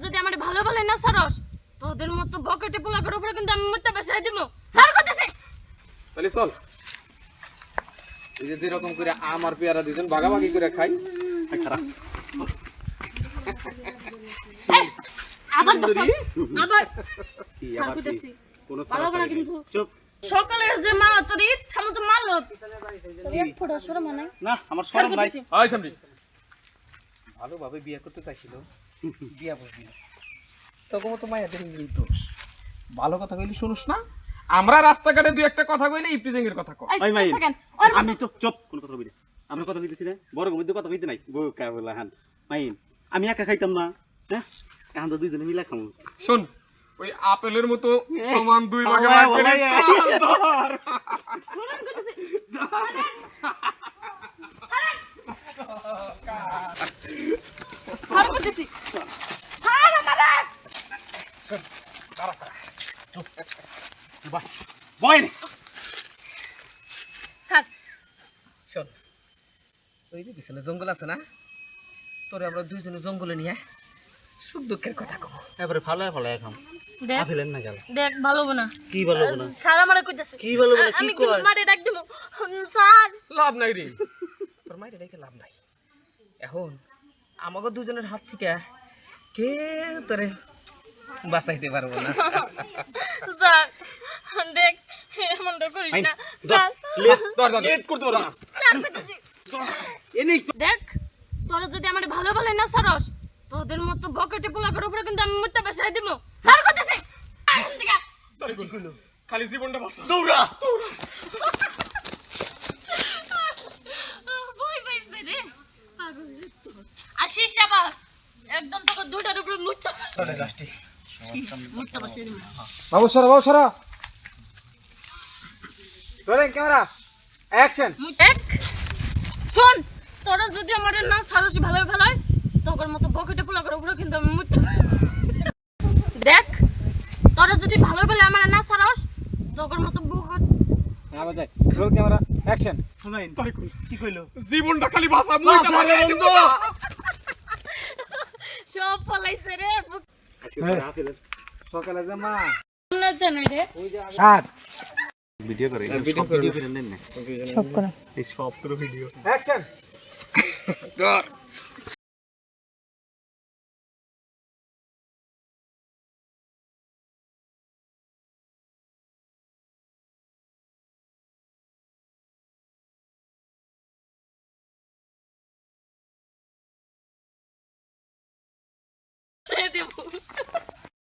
যদি আমার ভালো ভালো না সারস তোদের মতো বকেটে পোলাকের উপরে কিন্তু আমি মুত্তা বসাই দিব স্যার কইতেছি তাহলে চল এই যে যেরকম করে আমার পেয়ারা দুজন ভাগাভাগি করে খাই খারাপ আবার আবার স্যার কইতেছি ভালো ভালো কিন্তু চুপ সকালে যে মা তোর ইচ্ছা মতো মারলো তোর এক ফোঁটা শরম নাই না আমার শরম নাই হাই সামরি ভালোভাবে বিয়ে করতে চাইছিল বিয়া বুঝবি না তখন তো মায়া দেখি দোষ ভালো কথা কইলি শুনুস না আমরা রাস্তাঘাটে দুই একটা কথা কইলে ইপ্রিজিং এর কথা কই ওই মাই আমি তো চুপ কোন কথা বলি আমরা কথা কইতেছি না বড় মধ্যে কথা কইতে নাই গো কা বলা হান মাইন আমি একা খাইতাম না হ্যাঁ এখন তো দুইজনে মিলা খামু শুন ওই আপেলের মতো সমান দুই ভাগে ভাগ করে শরম কইতেছি স্যার কইতেছি স্যার আমারে বয় নে স্যার শোন ওই যে পিছনে জঙ্গল আছে না তোরে আমরা দুইজনে জঙ্গলে নিয়ে সুখ দুঃখের কথা কব এবারে ফালায় ফালায় খাম দেখ আফেলেন না গেল দেখ ভালো না কি ভালো না স্যার আমারে কইতেছে কি ভালো না কি আমি কয় কিন্তু মারে ডাক দিব স্যার লাভ নাই রে তোর মাইরে দেখে লাভ নাই এখন আমাকে দুজনের হাত থেকে কে তোরে বাঁচাইতে পারবো না স্যার দেখ এমনটা করিস না স্যার লেট করতে পারবো না স্যার কইতেছি এনেই দেখ তোরা যদি আমার ভালো ভালো না সারস তোদের মতো বকেটে পোলাকের উপরে কিন্তু আমি মুত্তা বসাই দিব স্যার কইতেছি এখন থেকে তারে কইলো খালি জীবনটা বাঁচা দৌড়া ভয় পাইছে রে পাগল আসিস আবার একদম তোকে দুইটার উপরে মুত্তা তোরে গাছটি মুত্তা বসাই দিব বাবু সরা ধরেন ক্যামেরা অ্যাকশন দেখ শোন তোরা যদি আমার না সারস ভালো ভালো তোর মতো বকেটে পোলাকের উপরে কিন্তু আমি মুত্তা দেখ তোরা যদি ভালো ভালো আমার না সারস তোর মতো বকেট আবার দেখ রোল ক্যামেরা অ্যাকশন শুনাইন কি কইলো জীবনটা খালি বাঁচা মুইটা বাঁচাই দিব সব ফলাইছে রে আজকে আফেলেন সকালে যে মা না জানে রে স্টার্ট ভিডিও করে ভিডিও করে নেন না সব করা এই সব করে ভিডিও অ্যাকশন ধর দেব